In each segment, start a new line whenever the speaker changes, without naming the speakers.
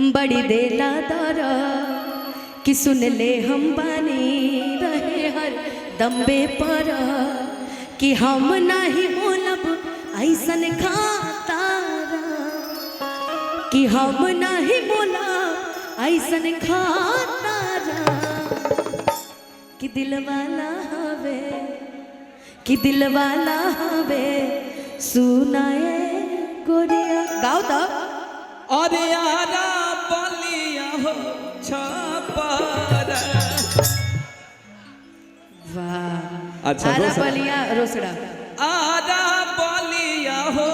बड़ी देला दरा कि सुन ले हम बानी रहे हर दम्बे पर कि हम नहीं बोलब ऐसन खातारा कि हम नहीं बोला ऐसन खातारा कि दिलवाला हवे कि दिलवाला हवे सुनाए गोरिया गाओ तो
अरे यारा बलिया हो छापारा।
वाह
अच्छा
आरा बलिया रोसड़ा
आरा बलिया हो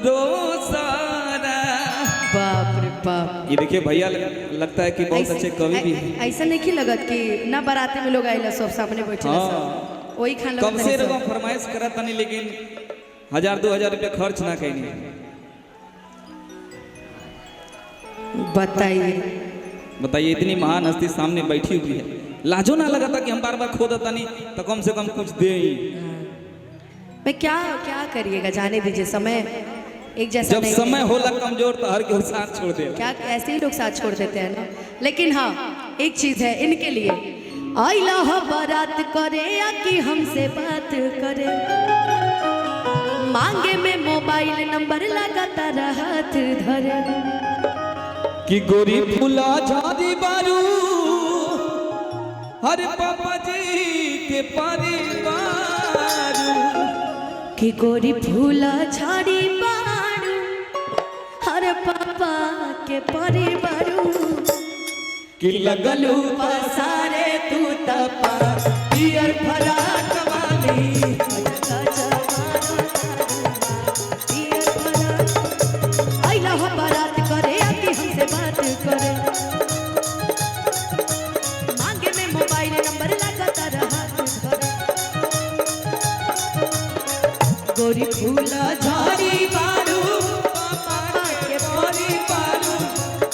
रोसारा।
बाप रे बाप।
ये देखिए भैया लगता है कि बहुत अच्छे कवि भी हैं।
ऐसा नहीं लगत कि ना बाराती में लोग आइला सब सामने बैठे
हाँ।
वही खान
कम से कम फरमाइश करा तनी लेकिन 1000-2000 रुपया खर्च ना कहीं। बताइए इतनी महान हस्ती सामने बैठी हुई है, लाजो ना लगा था कि हम बार बार खो देता नहीं तो कम से कम कुछ दे।
मैं क्या क्या करिएगा, जाने दीजिए, समय एक जैसा
जब समय होला कमजोर तो हर कोई साथ छोड़ दे।
क्या ऐसे ही लोग साथ छोड़ देते हैं ना। लेकिन हाँ एक चीज है इनके लिए, आइला हो बारात करे या कि हमसे बात करे, मांगे में मोबाइल नंबर लगातार हाथ धरे
कि गोरी फूला झाड़ी बारू हर पापा जी के परिवार
कि गोरी फूला झाड़ी बारू हर पापा के परिवार
कि लगलू
पसारे तू तपा पियर फराक वाली आइला हो बारात करे आके हमसे बात करे, मांगे में मोबाइल नंबर लगातार हाथ धरे, गोरी फूला झाड़ी बारू पापा के परिवार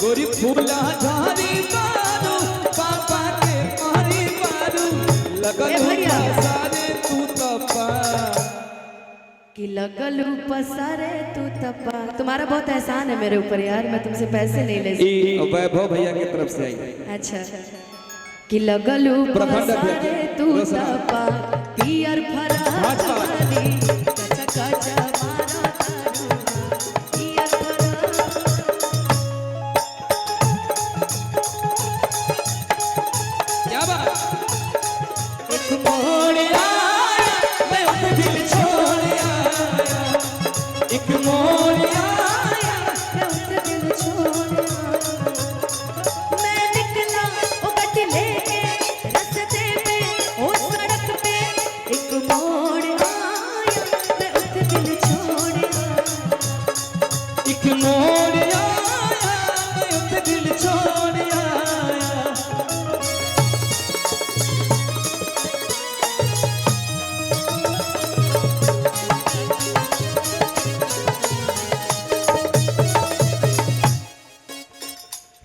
गोरी फूला झाड़ी बारू पापा के परिवार लगलू पसारे तू तपा
कि लगलू पसारे तू तपा। तुम्हारा बहुत एहसान है मेरे ऊपर यार, मैं तुमसे पैसे नहीं ले सकती।
वैभव भैया की तरफ से आई।
अच्छा कि लगलू पसारे तू तपा पियर फराक वाली कचा कचा मारा तारू पियर फराक।
क्या बात।
एक मोड़ आया मैं उस दिल छोड़ आया,
एक मोड़
आया मैं उस दिल छोड़ आया, मैं निकला वो गड्डी लेके रास्ते पे ओ सड़क पे, एक मोड़ आया मैं उस दिल छोड़ आया,
एक मोड़ आया मैं उस दिल छोड़ आया।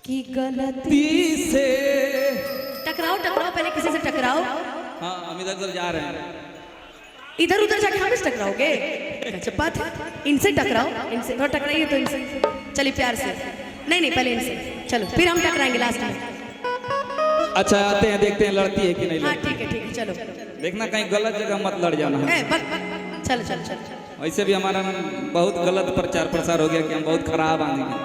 की गलती
ती से
टकराओ टकराओ, पहले किसी से टकराओ।
हाँ हम इधर जा रहे हैं।
इधर उधर जाके हम टकराओगे, अच्छा बात है, इनसे टकराओ, इनसे थोड़ा टकराइए तो इनसे, चलिए प्यार से, नहीं नहीं पहले इनसे, चलो फिर हम टकराएंगे लास्ट में।
अच्छा आते हैं देखते हैं लड़ती है कि नहीं
हाँ
लड़ती।
ठीक है चलो।
देखना कहीं गलत जगह मत लड़ जाना।
चलो चलो चलो।
वैसे भी हमारा बहुत गलत प्रचार प्रसार हो गया कि हम बहुत खराब आदमी हैं,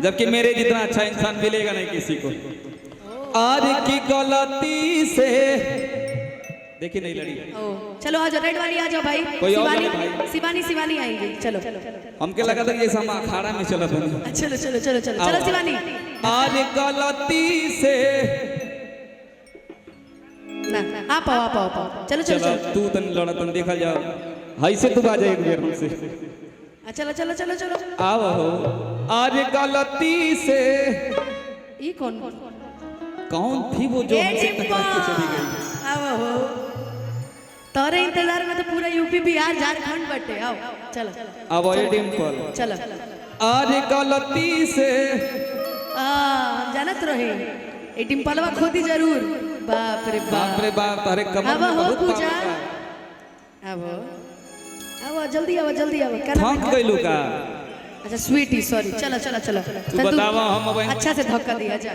जबकि मेरे जितना अच्छा इंसान मिलेगा नहीं किसी को। आज की गलती से देखी नहीं लड़ी।
चलो आ जाओ, रेड वाली आ जाओ भाई।
कोई और
शिवानी
भाई।
शिवानी शिवानी आएंगी, चलो।
हमके लगा था कि जैसे हम अखाड़ा में चला था।
चलो चलो चलो चलो चलो शिवानी।
आज गलती से
ना आप आओ आप आओ आप आओ, चलो चलो
चलो
चलो
तू तन लड़ा तन देखा जाओ हाई से तू आ जाए एक बार हमसे।
चलो चलो चलो चलो।
आओ हो आज गलती से
ये कौन
कौन थी वो जो हमसे टकरा के चली गई।
आओ हो, तोरे इंतजार में तो पूरा यूपी बिहार झारखंड बटे। आओ चलो
अब ये डिम्पल
चलो।
आज गलती से
हम जानत रहे ये डिम्पलवा खोदी जरूर। बाप रे
बाप रे बाप तारे कमर
अब
में
हो
बहुत
पूजा,
पावर है।
अब जल्दी आओ जल्दी आओ। क्या नाम
थक गइलू का
अच्छा स्वीटी सॉरी, चलो चलो चलो
तू बतावा हम अब
अच्छा से धक्का दिया जा।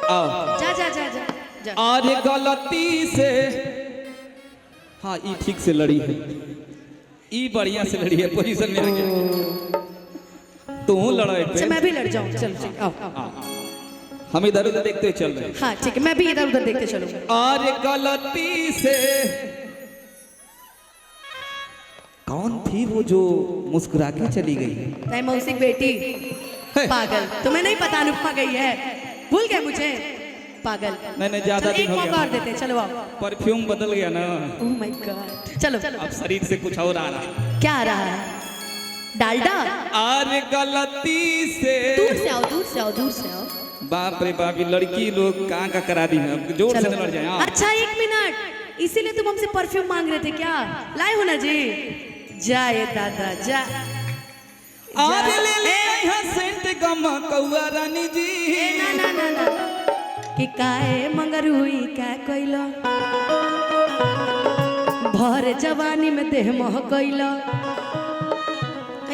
आओ
जा जा जा जा जा।
अरे गलती से हाँ ई ठीक से लड़ी है, ई बढ़िया से लड़ी है, पोजीशन में गया तू लड़ाई
अच्छा
पे
मैं भी लड़ जाऊं, चल ठीक आओ आओ।
हम इधर उधर देखते हुए चल रहे हैं।
हाँ ठीक है, मैं भी इधर उधर देखते चलूंगा।
अरे गलती से कौन थी वो जो मुस्कुरा के चली गई?
ताई मौसी की बेटी
है।
पागल, तुम्हें नहीं पता अनुपमा गई है, भूल गए मुझे पागल।
नहीं ज्यादा
चल,
दिन
एक
हो
मौका
गया,
और देते हैं, चलो आओ।
परफ्यूम बदल गया ना,
ओह माय गॉड, चलो
अब शरीर से कुछ और आ रहा है।
क्या आ रहा है? डालडा?
अरे गलती से
दूर से आओ, दूर से आओ, दूर से आओ।
बाप रे बाप, ये लड़की लोग कहाँ का करा दी है, जोर से
चलो।
न लड़ जाए। हाँ।
अच्छा एक मिनट, इसीलिए तुम हमसे परफ्यूम मांग रहे थे क्या? लाए हो ना जी? जा ये दादा जा।
अरे ले ले यहाँ सेंट गमा कौआ रानी जी।
ए, ना ना ना ना कि काए मंगर हुई क्या कोइलो, भर जवानी में देह मोह कोइलो,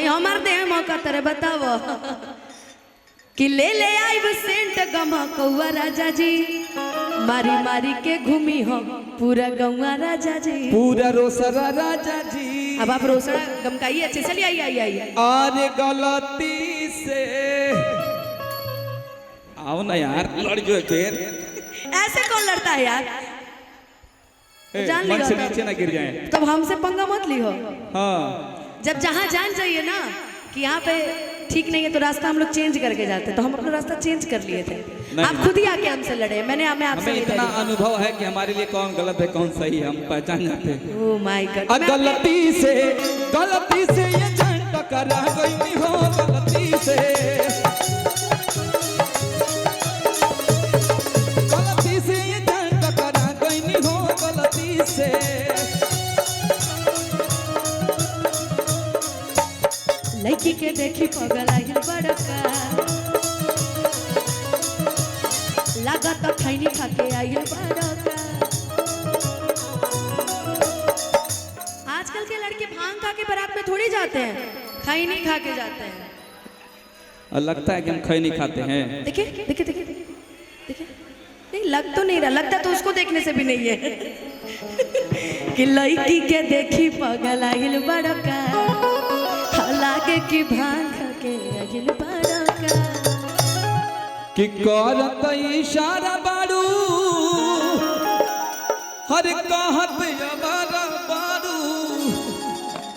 हमार देह मोह का तरह बताओ कि ले ले आई वो सेंट गमा कौआ राजा जी, मारी मारी के घूमी हो पूरा गौआ राजा जी।
पूरा रोसरा राजा जी।
अब आप रोसड़ा गमकाइए अच्छे, चलिए आइए आइए आइए।
अरे गलती से आओ ना यार, लड़ जो फिर।
ऐसे कौन लड़ता है यार? जान
मन से
लियो
नीचे ना गिर जाए।
तब हमसे पंगा मत लियो।
हाँ
जब जहाँ जान जाइए ना कि यहाँ पे ठीक नहीं है तो रास्ता हम लोग चेंज करके जाते, तो हम अपना रास्ता चेंज कर लिए थे। आप खुद ही आके हमसे लड़े, मैं आपसे
हमें
नहीं
इतना
लड़ी।
अनुभव है कि हमारे लिए कौन गलत है कौन सही है, हम पहचान जाते हैं।
ओह माय गॉड,
गलती से ये जान टकरा गई हो, गलती से ये जान टकरा गई हो, गलती से।
लड़की के देखी पगल आइल बड़का, लागत खैनी खा के आइल बड़का। आजकल के लड़के भांग खा के बारात में थोड़ी जाते हैं, खैनी खा के जाते हैं।
और लगता है कि हम खैनी खाते हैं।
देखिए देखिए देखिए देखिए, नहीं लग तो नहीं रहा, लगता तो उसको देखने से भी नहीं है कि लड़की के देखी पगल आइल बड़का, लागे कि भांग खा के आइल बड़का।
कि करत इशारा बारू हर कहत अबारा बारू,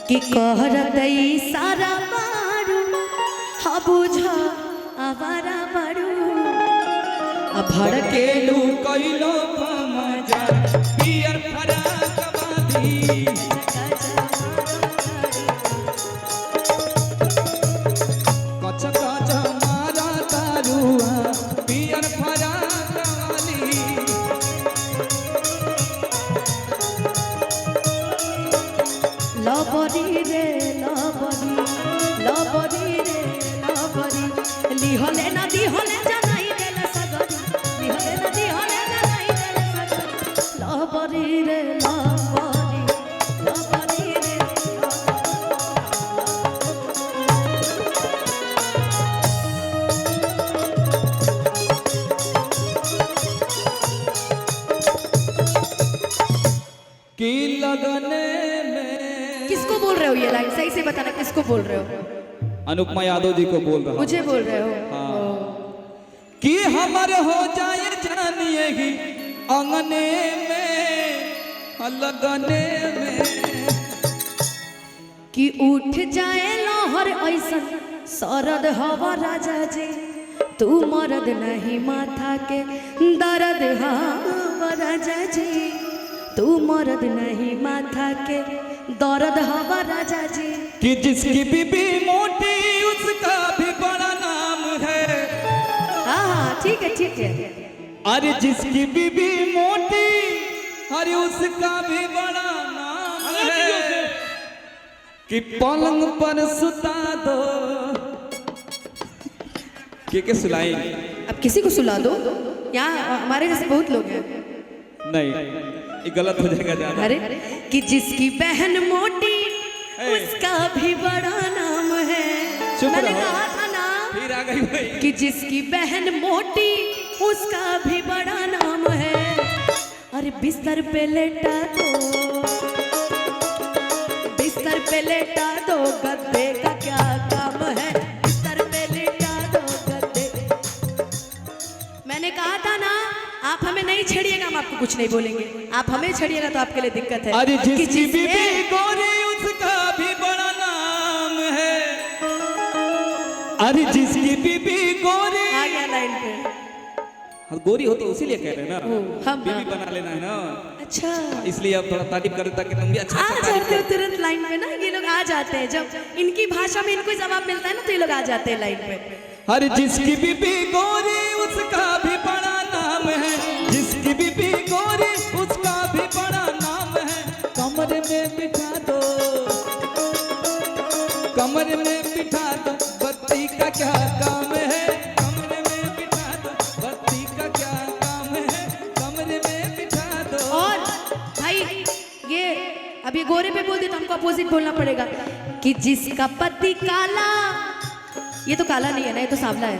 कि कहरत इशारा बारू हा बुझा आवारा बारू,
भड़केलू कैलो मजा पियर फराक बादी। कच कच मारा तारुआ पियर फराक वाली।
लबरी रे लबरी, लबरी रे लबरी, लिहले ना दिहले जनाई देले सगरी, लिहले ना दिहले जनाई देले सगरी। लबरी रे लबरी, लबरी रे
की लगने में।
किसको बोल रहे हो ये लाइन? सही से बताना, किसको बोल रहे हो?
अनुपमा यादव जी को बोल रहा हूँ।
मुझे बोल रहे हो?
हाँ। कि हमर हो जाए जानिए ही अंगने में लगने में,
कि उठ जाए लहर ऐसा सरद हवा राजा जी, तू मरद नहीं माथा के दर्द हवा राजा जी, तू मरद नहीं माथा के दर्द हवा राजा जी।
कि जिसकी बीबी मोटी उसका भी बड़ा नाम है।
हाँ हाँ ठीक है ठीक है।
अरे जिसकी बीबी मोटी अरे उसका भी बड़ा नाम है। कि पलंग पर सुता दो। के सुलाई?
अब किसी को सुला दो, यहाँ हमारे जैसे बहुत लोग हैं।
नहीं ये गलत हो जाएगा ज्यादा।
अरे कि जिसकी बहन मोटी उसका भी बड़ा नाम है।
चुप
मैंने
रहो।
कहा था ना
फिर आ गई भाई।
कि जिसकी बहन मोटी उसका भी बड़ा नाम है। अरे बिस्तर पे लेटा दो, बिस्तर पे लेटा दो, गद्दे का क्या काम है, बिस्तर पे लेटा दो गद्दे। मैंने कहा था ना आप हमें नहीं छेड़िएगा, हम आपको कुछ नहीं बोलेंगे, आप हमें छेड़िएगा तो आपके लिए दिक्कत है।
अरे
कि
जिसकी
जिसने-
बीबी गोरी उसका भी बड़ा नाम है। अरे जिसकी बीबी गोरी,
आ गया लाइन पे।
हाँ, गोरी होती है इसीलिए कह रहे हैं
ओ,
ना,
हम
बीबी बना लेना है ना,
अच्छा
इसलिए अब थोड़ा तारीफ करो ताकि तुम भी अच्छा
आ
अच्छा तारीफ
जाते हो तुरंत लाइन पे ना, ये लोग आ जाते हैं जब इनकी भाषा में इनको जवाब मिलता है ना तो ये लोग आ जाते हैं लाइन पे।
करो। अरे जिसकी बीबी गोरी उसका भी बड़ा नाम है, जिसकी बीबी गोरी उसका भी बड़ा नाम है। कमरे में बिठा दो, कमरे में बिठा दो, बत्ती का क्या काम है, कमरे में बिठा दो, बत्ती का क्या काम है, कमरे में बिठा दो।
और भाई ये अब ये गोरे पे बोल दे तो हमको अपोजिट बोलना पड़ेगा कि जिसका पति काला, ये तो काला नहीं है ना, ये तो सांवला है,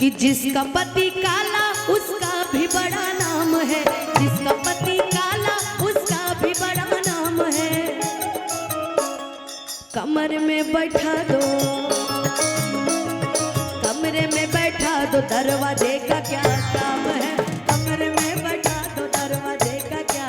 कि जिसका पति काला उसका भी बड़ा नाम है, जिसका पति काला उसका भी बड़ा नाम है। कमर में बैठा दो, कमरे में बैठा दो, दरवाजे का क्या काम है, कमरे में बैठा दो, दरवाजे का क्या,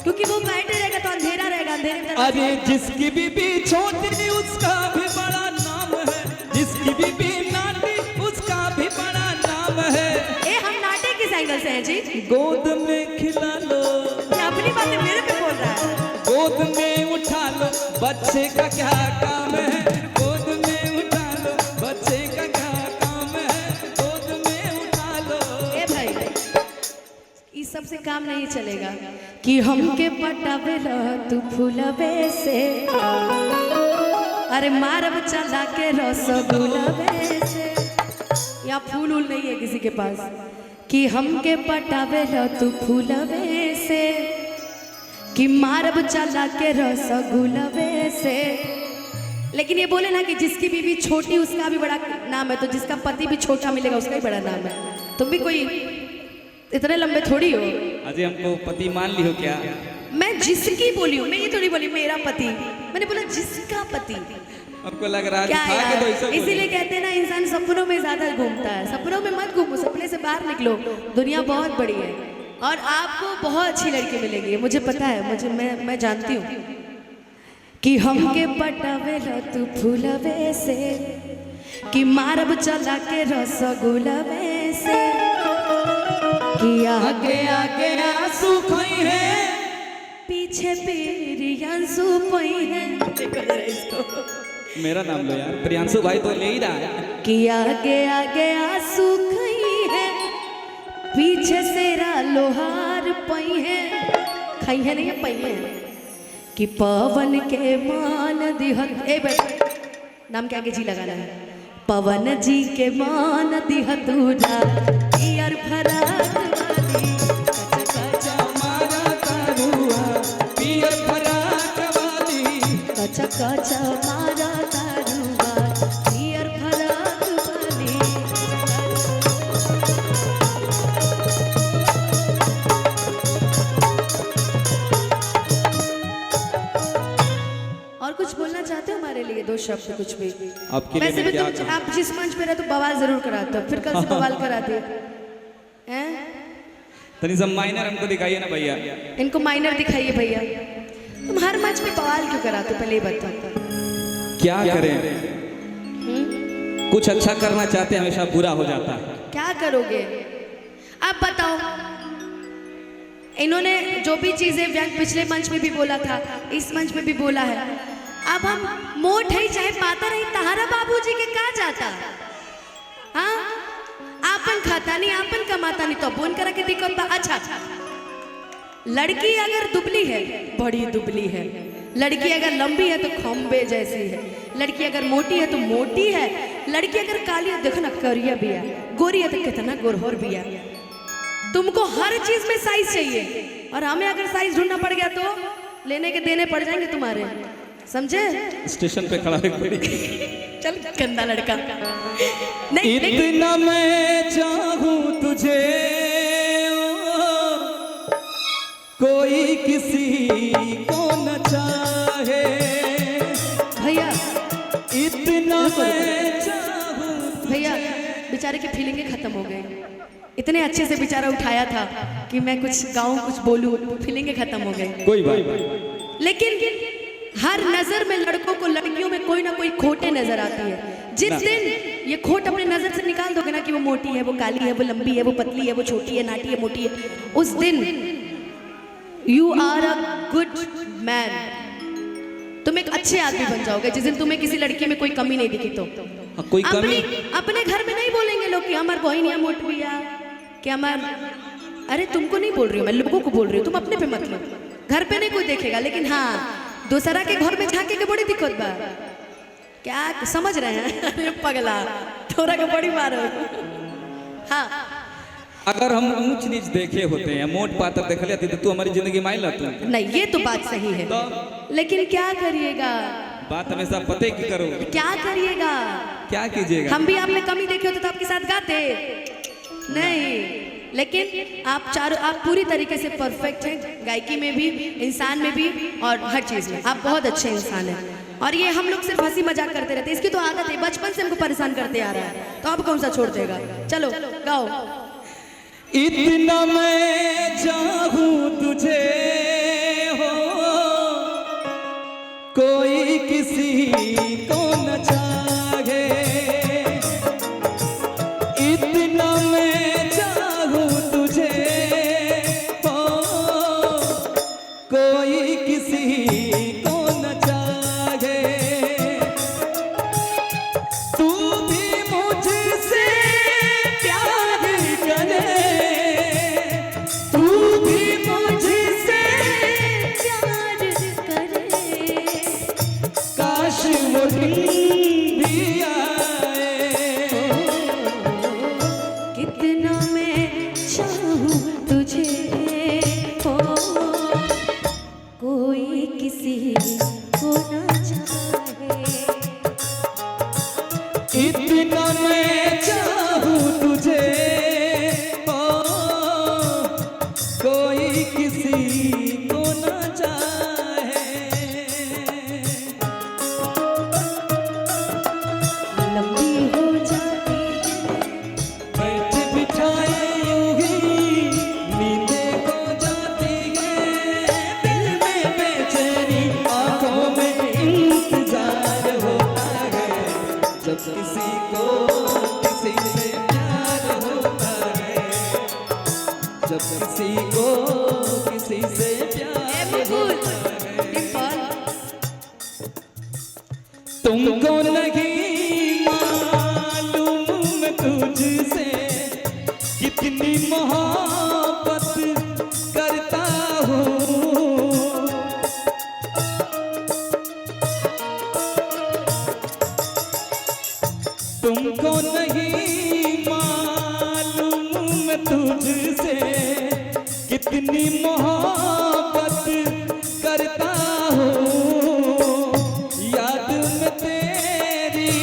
क्योंकि वो बैठे रहेगा तो अंधेरा रहेगा, अंधेरे में दरवाजा-
अरे जिसकी बीबी छोटी उसका भी बड़ा नाम है, जिसकी बीबी नाटी उसका भी बड़ा नाम है।
ए हम नाटे किस एंगल से हैं जी?
गोद में खिला लो,
ये अपनी बातें मेरे पे बोल रहा है।
गोद में उठा लो, बच्चे का क्या काम है, गोद में उठा लो, बच्चे का क्या काम है, गोद में उठा लो।
ए भाई इस सब से काम नहीं चलेगा कि हमके पटावे ला तू फूलवे से, अरे मारब चला के रसगुलवे से, या फूल उल नहीं है किसी के पास, कि हमके पटावे ला तू फूलवे से, कि मारब चला के रसगुलवे से। लेकिन ये बोले ना कि जिसकी बीवी छोटी उसका भी बड़ा नाम है, तो जिसका पति भी छोटा मिलेगा उसका भी बड़ा नाम है। तुम भी कोई इतने लंबे थोड़ी हो।
अजय हमको पति मान ली हो क्या?
मैं जिसकी बोली हूँ, मैं ये थोड़ी बोली मेरा पति, मैंने बोला जिसका पति।
आपको लग रहा है
क्या
दिखा के तो ऐसा
यार,
बोली।
इसीलिए कहते हैं ना इंसान सपनों में ज्यादा घूमता है। सपनों में मत घूमो, सपने से बाहर निकलो, दुनिया बहुत बड़ी है और आपको बहुत अच्छी लड़की मिलेगी, मुझे पता है, मैं जानती हूँ। कि हमके पटावे ला तू फूलवे से, कि मारब चला के रसगुलवे से, कि
आगे आगे आंसू खोई है,
पीछे प्रियांशु पई है। देखो जरा इसको,
मेरा नाम लो यार, प्रियांशु भाई तो ले ही रहा है।
कि आगे आगे आंसू खई है, पीछे सेरा लोहार पई है, खाई है नहीं पई है। कि पवन के मान दिहत, ए बेटा नाम के आगे जी लगाना है, पवन जी के मान दिहत उजा, यार फराक वाली
कचा मारा तारुआ, पियर फराक वाली।
कचा कचा मारा तारुआ, पियर फराक वाली। और कुछ बोलना चाहते हो हमारे लिए? दो शब्द कुछ भी।
आपके लिए
वैसे
मैं
भी
क्या
तुम
कहूं?
आप जिस मंच पे रहे तो बवाल जरूर कराते हो, फिर कल से बवाल कराते हैं।
तनी सब माइनर हमको दिखाइए ना भैया।
इनको माइनर दिखाइए भैया। तुम हर मंच पे बवाल क्यों कराते हो, पहले ये बताओ।
क्या करें, कुछ अच्छा करना चाहते हैं हमेशा बुरा हो जाता है।
क्या करोगे अब बताओ। इन्होंने जो भी चीजें व्यंग पिछले मंच में भी बोला था, इस मंच में भी बोला है। अब हम मोट है चाहे पाता रही, तहारा बाबूजी के का जाता। हाँ आपन खाता नहीं, आपन कमाता नहीं, तो बोन करा के दिक्कत बा। अच्छा लड़की अगर दुबली है, बड़ी दुबली है, लड़की अगर लंबी है तो खंबे जैसी है, लड़की अगर मोटी है तो मोटी है, लड़की अगर काली है देखो ना करिया भी है, गोरी है तो कितना गोरहोर भी है। तुमको हर चीज में साइज चाहिए और हमें अगर साइज ढूंढना पड़ गया तो लेने के देने पड़ जाएंगे तुम्हारे, समझे?
स्टेशन पे खड़ा है
चल गंदा लड़का। नहीं
इतना मैं चाहूं तुझे कोई किसी को न चाहे।
भैया
इतना मैं चाहूं
भैया बेचारे की फीलिंगें खत्म हो गई। इतने अच्छे से बेचारा उठाया था कि मैं कुछ गाऊं कुछ बोलूं, फीलिंगें खत्म हो गई।
कोई बात।
लेकिन हर नजर में लड़कों को लड़कियों में कोई ना कोई खोटे नजर आती है। जिस दिन ये खोट अपने नजर से निकाल दोगे ना कि वो मोटी है, वो काली है, वो लंबी है, वो पतली है, वो छोटी है, नाटी है, मोटी है, उस दिन you are a good man. तुम एक अच्छे आदमी बन जाओगे जिस दिन तुम्हें किसी लड़की में कोई कमी नहीं दिखी तो।
कोई कमी
अपने घर में नहीं बोलेंगे लोग कि हमार बहन या मोट बिया कि हमार। अरे तुमको नहीं बोल रही हूँ मैं, लोगों को बोल रही हूँ, तुम अपने पे मत लो। घर पे नहीं कोई देखेगा, लेकिन हाँ दूसरा के घर में झाके के बड़ी दिक्कत बा। क्या समझ रहे हैं? अरे पगला थोड़ा का बड़ी मारो। हाँ
अगर हम ऊंच नीच देखे होते हैं, मोट पातर देख लेती तो तू हमारी जिंदगी में ला तू।
नहीं ये तो बात सही है
तो
लेकिन क्या करिएगा,
बात हमेशा पते की करो।
क्या करिएगा,
क्या कीजिएगा?
हम भी आप में कमी देखे होते तो आपके साथ गाते नहीं। लेकिन आप पूरी तरीके से परफेक्ट हैं, गायकी में भी, इंसान में भी और हर चीज में आप बहुत अच्छे इंसान हैं। और ये हम लोग सिर्फ हंसी मजाक करते रहते हैं, इसकी तो आदत है, बचपन से हमको परेशान करते आ रहा है, तो अब कौन सा छोड़ देगा। चलो गाओ।
इतना मैं चाहूं तुझे हो कोई किसी को न चाहे। इतना मैं चाहूं तुझे हो कोई किसी को न चाहे। तू भी मुझसे प्यार करे, तू भी मुझसे
प्यार करे,
काश वो दिन भी आए।
कितना मैं चाहूं तुझे हो कोई किसी को न चाहे।
इतना मैं चाहूं तुझे हो कोई किसी को न चाहे।
लंबी हो जाती
बैठ बिठाए यूं ही नींदें खो जाती है। दिल में बेचैनी आंखों में इंतजार होता है। जब किसी को किसी से प्यार होता है, जब किसी को किसी से प्यार होता है। तुमको नहीं मालूम तुझसे कितनी मोहब्बत करता हूँ। तुमको नहीं मालूम तुझसे कितनी मोहब्बत करता हूँ। याद में तेरी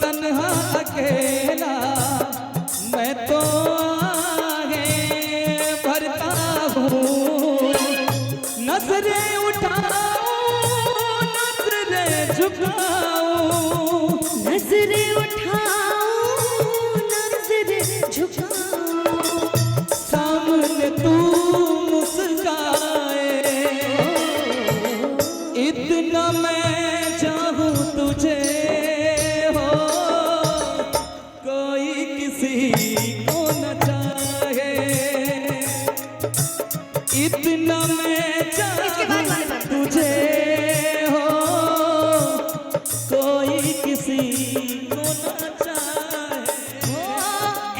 तन्हा अकेला मैं तो आहें भरता हूँ। नजरें उठाऊं नजरें झुकाऊं,
नजरें उठाओ नजरें झुकाओ,
सामने तू मुस्काए। इतना मैं चाहूं तुझे हो कोई किसी को न चाहे। इतना मैं
इसके बाद वाले
चाहूं
बात।
तुझे हो कोई किसी को न चाहे।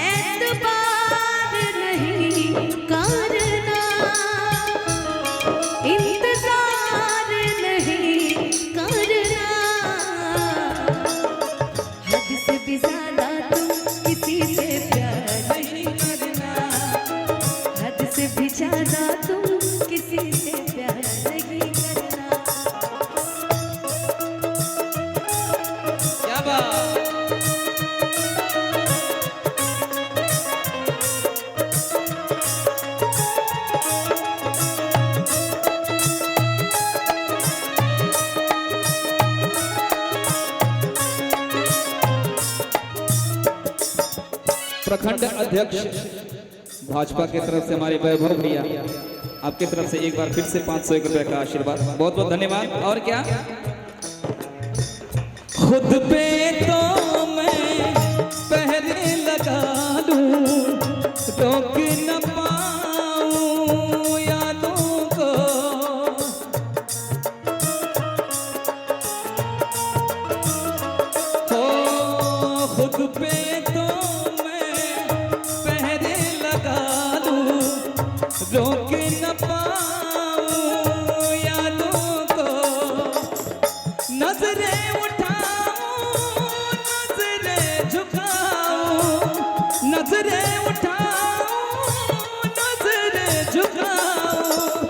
एतबार नहीं करना, इंतजार नहीं करना, हद से भी ज्यादा तुम किसी से प्यार नहीं
प्रखंड अध्यक्ष भाजपा की तरफ से हमारे वैभव भैया, आपकी तरफ से एक बार फिर से 501 रुपए का आशीर्वाद, बहुत बहुत धन्यवाद। और क्या खुद पे तो मैं पहरे लगा लूं, रोक न पाऊं यादों को, हो खुद पे तो मैं पहरे लगा लूं, रोक न पाऊं यादों को, नजरें उठाऊं नजरें झुकाऊं, नजरें उठाऊं नजरें झुकाऊं,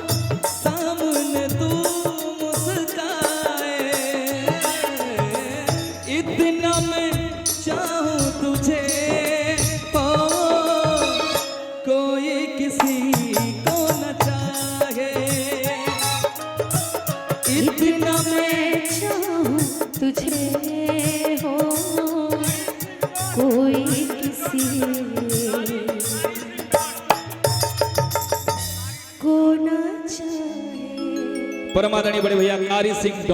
सामने तू मुस्काए, इतना मैं चाहूं तुझे, ओ कोई किसी को न चाहे,
इतना मैं चाहूं तुझे हो, कोई किसी को न चाहे।
परमादरणीय बड़े भैया कारी सिंह